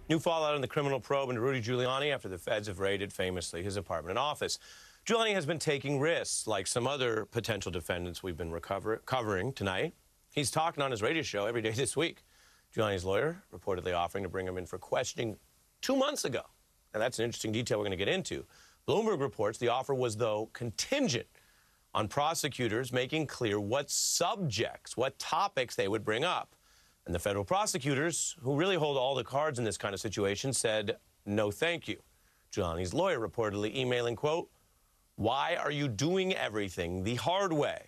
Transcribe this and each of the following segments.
New fallout in the criminal probe into Rudy Giuliani after the feds have raided, famously, his apartment and office. Giuliani has been taking risks, like some other potential defendants we've been covering tonight. He's talking on his radio show every day this week. Giuliani's lawyer reportedly offering to bring him in for questioning 2 months ago. And that's an interesting detail we're going to get into. Bloomberg reports the offer was, though, contingent on prosecutors making clear what subjects, what topics they would bring up. And the federal prosecutors, who really hold all the cards in this kind of situation, said, no, thank you. Giuliani's lawyer reportedly emailing, quote, why are you doing everything the hard way?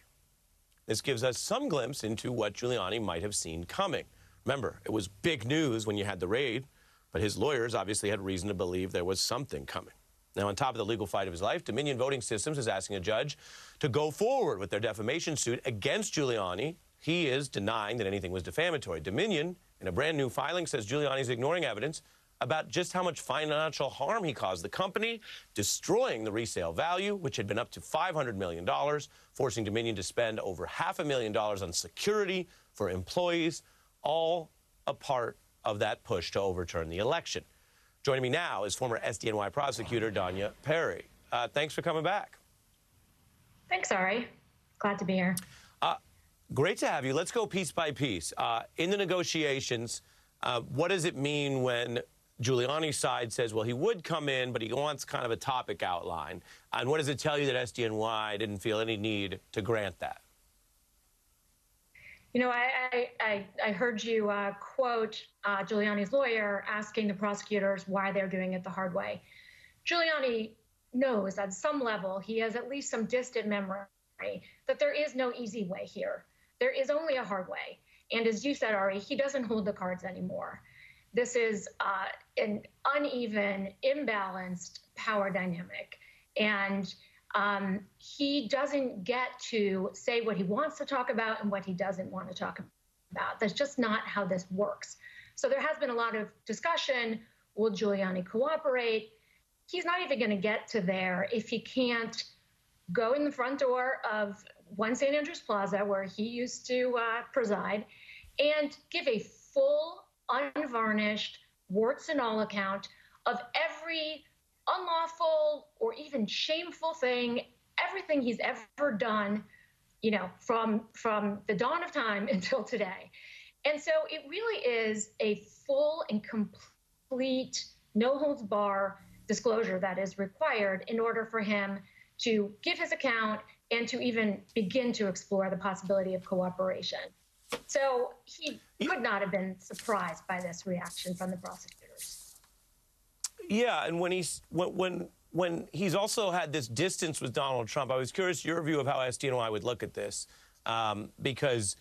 This gives us some glimpse into what Giuliani might have seen coming. Remember, it was big news when you had the raid, but his lawyers obviously had reason to believe there was something coming. Now, on top of the legal fight of his life, Dominion Voting Systems is asking a judge to go forward with their defamation suit against Giuliani. He is denying that anything was defamatory. Dominion, in a brand new filing, says Giuliani is ignoring evidence about just how much financial harm he caused the company, destroying the resale value, which had been up to $500 million, forcing Dominion to spend over $500,000 on security for employees, all a part of that push to overturn the election. Joining me now is former SDNY prosecutor Danya Perry. Thanks for coming back. Thanks, Ari. Glad to be here. Great to have you. Let's go piece by piece. In the negotiations, what does it mean when Giuliani's side says, well, he would come in, but he wants kind of a topic outline? And what does it tell you that SDNY didn't feel any need to grant that? You know, I heard you quote Giuliani's lawyer asking the prosecutors why they're doing it the hard way. Giuliani knows at some level, he has at least some distant memory, that there is no easy way here. There is only a hard way. And as you said, Ari, he doesn't hold the cards anymore. This is an uneven, imbalanced power dynamic. And he doesn't get to say what he wants to talk about and what he doesn't want to talk about. That's just not how this works. So there has been a lot of discussion. Will Giuliani cooperate? He's not even going to get to there if he can't go in the front door of One St. Andrews Plaza, where he used to preside, and give a full, unvarnished, warts and all account of every unlawful or even shameful thing, everything he's ever done, you know, from the dawn of time until today. And so it really is a full and complete, no-holds-bar disclosure that is required in order for him to give his account and to even begin to explore the possibility of cooperation. So he could not have been surprised by this reaction from the prosecutors. Yeah, and when he's also had this distance with Donald Trump, I was curious your view of how SDNY would look at this, because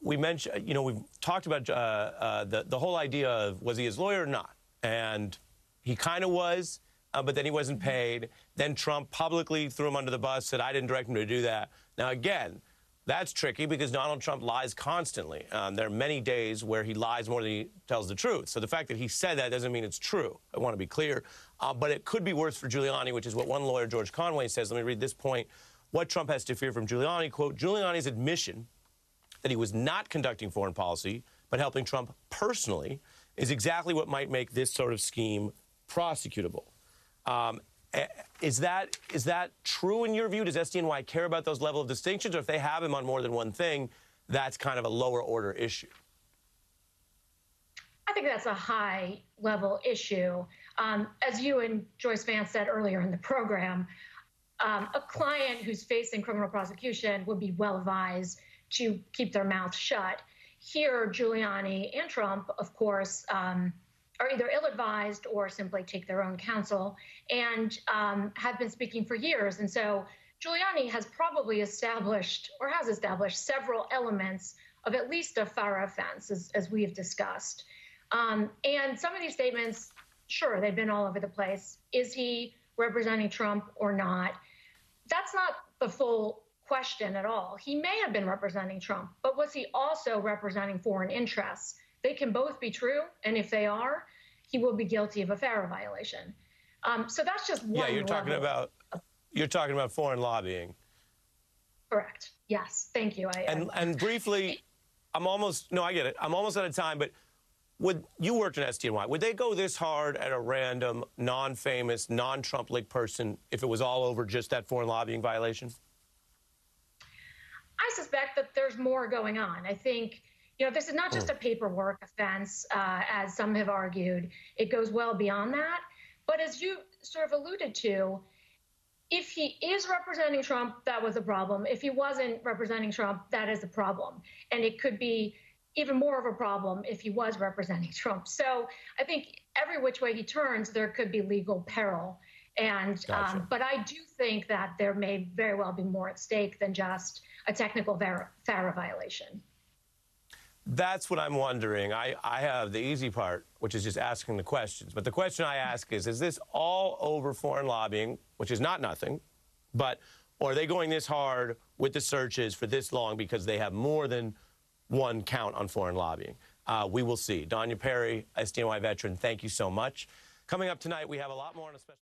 we mentioned, you know, we've talked about the whole idea of was he his lawyer or not, and he kind of was. But then he wasn't paid. Then Trump publicly threw him under the bus, said, I didn't direct him to do that. Now, again, that's tricky because Donald Trump lies constantly. There are many days where he lies more than he tells the truth. So the fact that he said that doesn't mean it's true. I want to be clear. But it could be worse for Giuliani, which is what one lawyer, George Conway, says. Let me read this point. What Trump has to fear from Giuliani, quote, Giuliani's admission that he was not conducting foreign policy, but helping Trump personally, is exactly what might make this sort of scheme prosecutable. Is that true in your view? Does SDNY care about those level of distinctions? Or if they have him on more than one thing, that's kind of a lower order issue? I think that's a high level issue. As you and Joyce Vance said earlier in the program, a client who's facing criminal prosecution would be well advised to keep their mouth shut. Here, Giuliani and Trump, of course, are either ill-advised or simply take their own counsel and have been speaking for years. And so Giuliani has probably established or has established several elements of at least a FARA offense, as we have discussed. And some of these statements, sure, they've been all over the place. Is he representing Trump or not? That's not the full question at all. He may have been representing Trump, but was he also representing foreign interests? They can both be true, and if they are, he will be guilty of a FARA violation. So that's just one. Yeah, you're talking about foreign lobbying. Correct. Yes. Thank you. And briefly, I get it. I'm almost out of time, but You worked in SDNY. Would they go this hard at a random, non-famous, non-Trump-like person if it was all over just that foreign lobbying violation? I suspect that there's more going on. I think, this is not just a paperwork offense, as some have argued. It goes well beyond that. But as you sort of alluded to, if he is representing Trump, that was a problem. If he wasn't representing Trump, that is a problem. And it could be even more of a problem if he was representing Trump. So I think every which way he turns, there could be legal peril. And Gotcha. but I do think that there may very well be more at stake than just a technical FARA violation. That's what I'm wondering. I have the easy part, which is just asking the questions. But the question I ask is this all over foreign lobbying, which is not nothing, or are they going this hard with the searches for this long because they have more than one count on foreign lobbying? We will see. Danya Perry, SDNY veteran, thank you so much. Coming up tonight, we have a lot more on a special...